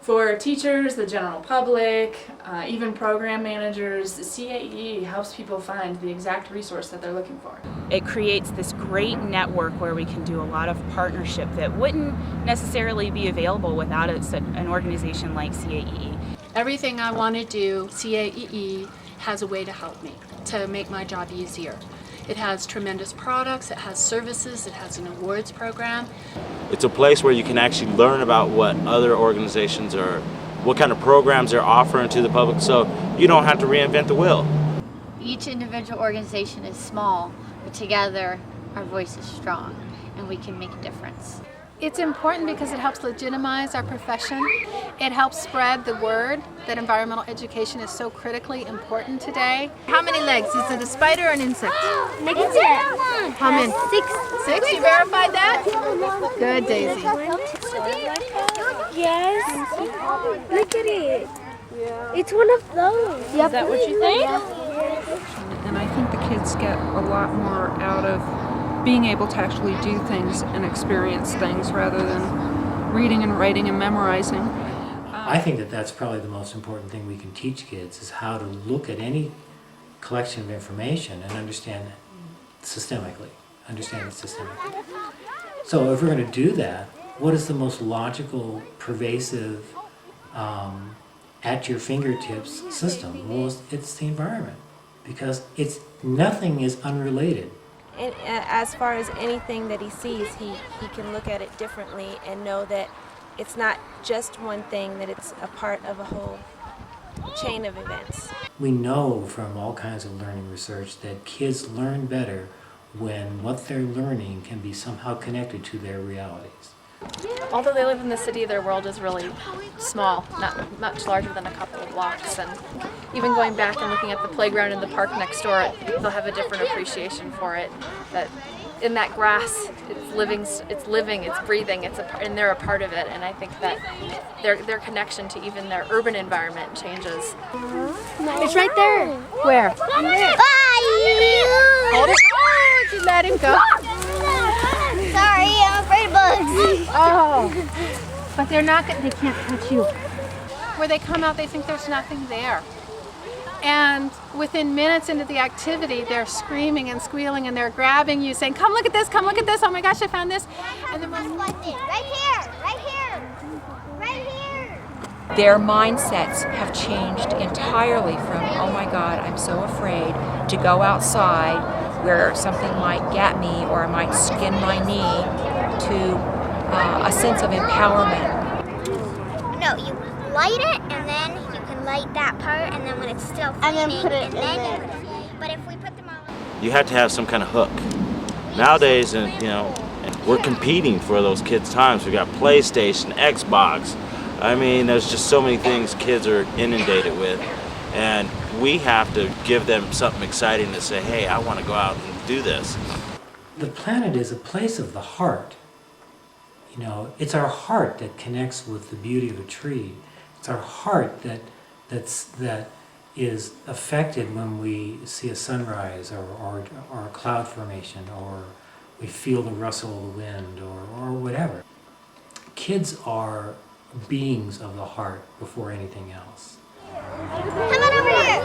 For teachers, the general public, even program managers, CAEE helps people find the exact resource that they're looking for. It creates this great network where we can do a lot of partnership that wouldn't necessarily be available without an organization like CAEE. Everything I want to do, CAEE has a way to help me, to make my job easier. It has tremendous products, it has services, it has an awards program. It's a place where you can actually learn about what other organizations are, what kind of programs they're offering to the public, so you don't have to reinvent the wheel. Each individual organization is small, but together our voice is strong and we can make a difference. It's important because it helps legitimize our profession. It helps spread the word that environmental education is so critically important today. How many legs? Is it a spider or an insect? How many? Six? You verified that? Good, Daisy. Yes. Look at it. It's one of those. Is that what you think? And I think the kids get a lot more out of being able to actually do things and experience things rather than reading and writing and memorizing. I think that that's probably the most important thing we can teach kids is how to look at any collection of information and understand it systemically. So if we're going to do that, what is the most logical, pervasive, at your fingertips system? Well, it's the environment, because nothing is unrelated. And as far as anything that he sees, he can look at it differently and know that it's not just one thing, that it's a part of a whole chain of events. We know from all kinds of learning research that kids learn better when what they're learning can be somehow connected to their realities. Although they live in the city, their world is really small, not much larger than a couple of blocks. And even going back and looking at the playground in the park next door, they'll have a different appreciation for it. That in that grass, it's living, it's breathing, and they're a part of it. And I think that their connection to even their urban environment changes. It's right there. Where? Bye! Hold it. Oh, did you let him go? Sorry, I'm afraid of bugs. Oh, but they can't touch you. Where they come out, they think there's nothing there. And within minutes into the activity, they're screaming and squealing and they're grabbing you, saying, come look at this, oh my gosh, I found this. And then right here. Their mindsets have changed entirely from, oh my God, I'm so afraid to go outside where something might get me or I might skin my knee, to a sense of empowerment. No, you light it and then you can light that part, and then when it's still flaming, you put it but if we put them all... You have to have some kind of hook. Nowadays, and we're competing for those kids' times. We got PlayStation, Xbox. I mean, there's just so many things kids are inundated with. And we have to give them something exciting to say, hey, I want to go out and do this. The planet is a place of the heart. It's our heart that connects with the beauty of a tree. It's our heart that is affected when we see a sunrise or a cloud formation, or we feel the rustle of the wind, or whatever. Kids are beings of the heart before anything else. Come on over here!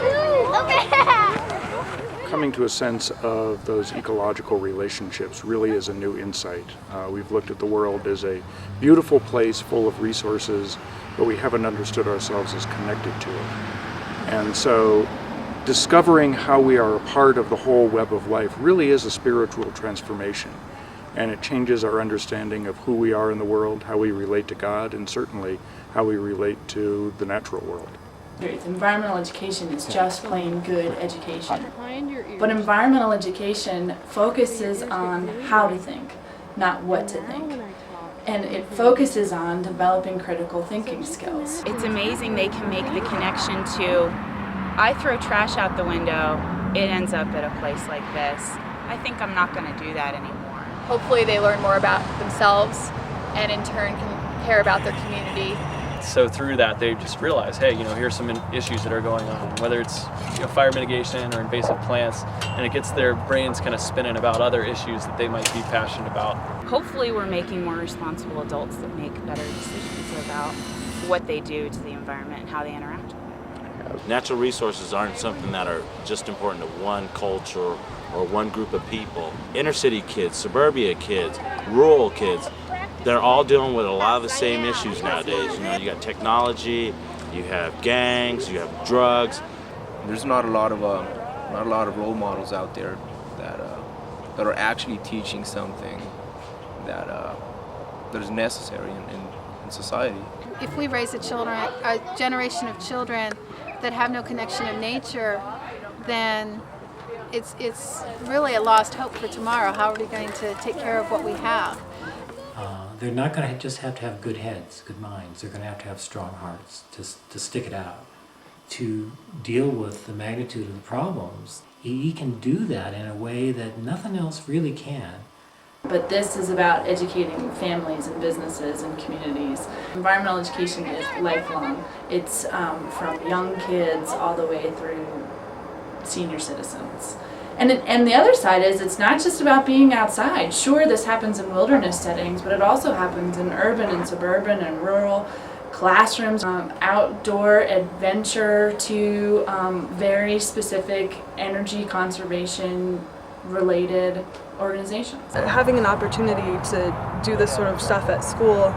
Coming to a sense of those ecological relationships really is a new insight. We've looked at the world as a beautiful place full of resources, but we haven't understood ourselves as connected to it. And so discovering how we are a part of the whole web of life really is a spiritual transformation. And it changes our understanding of who we are in the world, how we relate to God, and certainly how we relate to the natural world. Environmental education is just plain good education. But environmental education focuses on how to think, not what to think. And it focuses on developing critical thinking skills. It's amazing they can make the connection to, I throw trash out the window, it ends up at a place like this. I think I'm not going to do that anymore. Hopefully they learn more about themselves and in turn can care about their community. So through that, they just realize, hey, here's some issues that are going on, whether it's fire mitigation or invasive plants, and it gets their brains kind of spinning about other issues that they might be passionate about. Hopefully we're making more responsible adults that make better decisions about what they do to the environment and how they interact. Natural resources aren't something that are just important to one culture or one group of people. Inner city kids, suburbia kids, rural kids, they're all dealing with a lot of the same issues nowadays. You know, you got technology, you have gangs, you have drugs. There's not a lot of role models out there that are actually teaching something that is necessary in society. If we raise a generation of children that have no connection to nature, then it's really a lost hope for tomorrow. How are we going to take care of what we have? They're not going to just have to have good heads, good minds. They're going to have strong hearts to stick it out, to deal with the magnitude of the problems. EE can do that in a way that nothing else really can. But this is about educating families and businesses and communities. Environmental education is lifelong. It's from young kids all the way through senior citizens. And the other side is it's not just about being outside. Sure, this happens in wilderness settings, but it also happens in urban and suburban and rural classrooms, outdoor adventure to very specific energy conservation related organizations. Having an opportunity to do this sort of stuff at school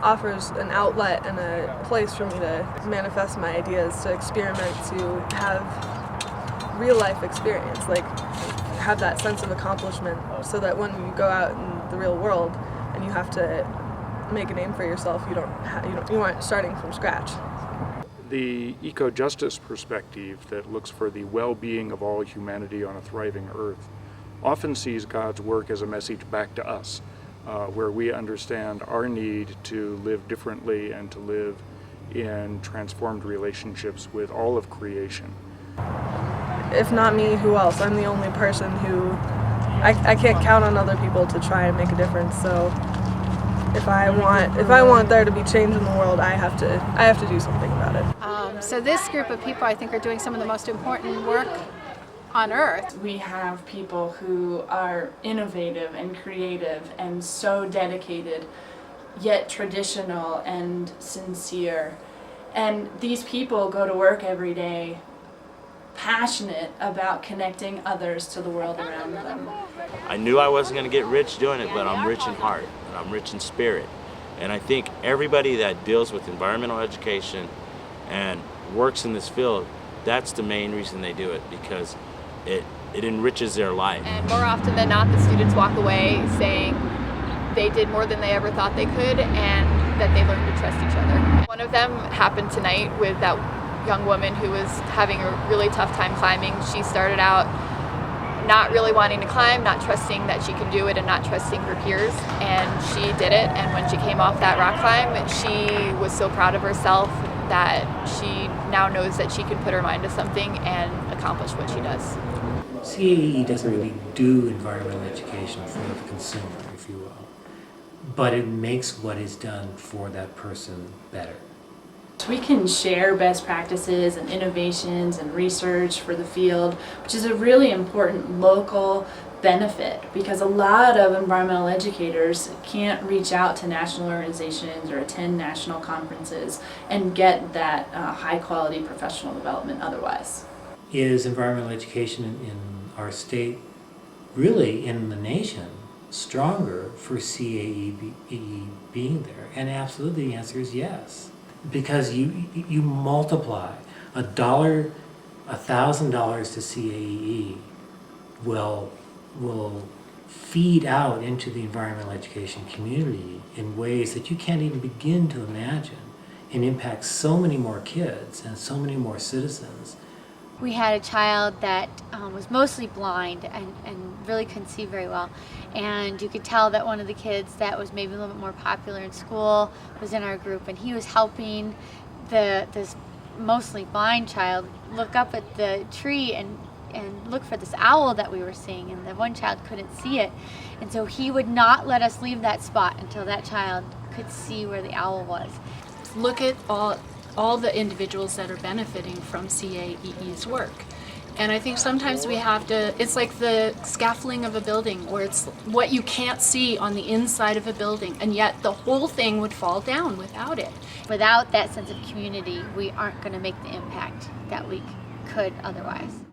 offers an outlet and a place for me to manifest my ideas, to experiment, to have real life experience, like have that sense of accomplishment, so that when you go out in the real world and you have to make a name for yourself, you aren't starting from scratch. The eco-justice perspective that looks for the well-being of all humanity on a thriving Earth often sees God's work as a message back to us, where we understand our need to live differently and to live in transformed relationships with all of creation. If not me, who else? I'm the only person who, I can't count on other people to try and make a difference, so if I want there to be change in the world, I have to do something about it. So this group of people, I think, are doing some of the most important work on Earth. We have people who are innovative and creative and so dedicated, yet traditional and sincere. And these people go to work every day passionate about connecting others to the world around them. I knew I wasn't going to get rich doing it, but I'm rich in heart and I'm rich in spirit. And I think everybody that deals with environmental education and works in this field, that's the main reason they do it, because it enriches their life. And more often than not, the students walk away saying they did more than they ever thought they could and that they learned to trust each other. One of them happened tonight with that young woman who was having a really tough time climbing. She started out not really wanting to climb, not trusting that she can do it and not trusting her peers, and she did it. And when she came off that rock climb, she was so proud of herself that she now knows that she can put her mind to something and accomplish what she does. CAEE doesn't really do environmental education for the consumer, if you will, but it makes what is done for that person better. We can share best practices and innovations and research for the field, which is a really important local benefit, because a lot of environmental educators can't reach out to national organizations or attend national conferences and get that high quality professional development otherwise. Is environmental education in our state, really in the nation, stronger for CAEE being there? And absolutely the answer is yes. Because you multiply $1,000 to CAEE will feed out into the environmental education community in ways that you can't even begin to imagine, and impact so many more kids and so many more citizens. We had a child that was mostly blind and really couldn't see very well. And you could tell that one of the kids that was maybe a little bit more popular in school was in our group, and he was helping this mostly blind child look up at the tree and look for this owl that we were seeing, and the one child couldn't see it. And so he would not let us leave that spot until that child could see where the owl was. Look at all the individuals that are benefiting from CAEE's work. And I think sometimes we have to, it's like the scaffolding of a building, where it's what you can't see on the inside of a building, and yet the whole thing would fall down without it. Without that sense of community, we aren't going to make the impact that we could otherwise.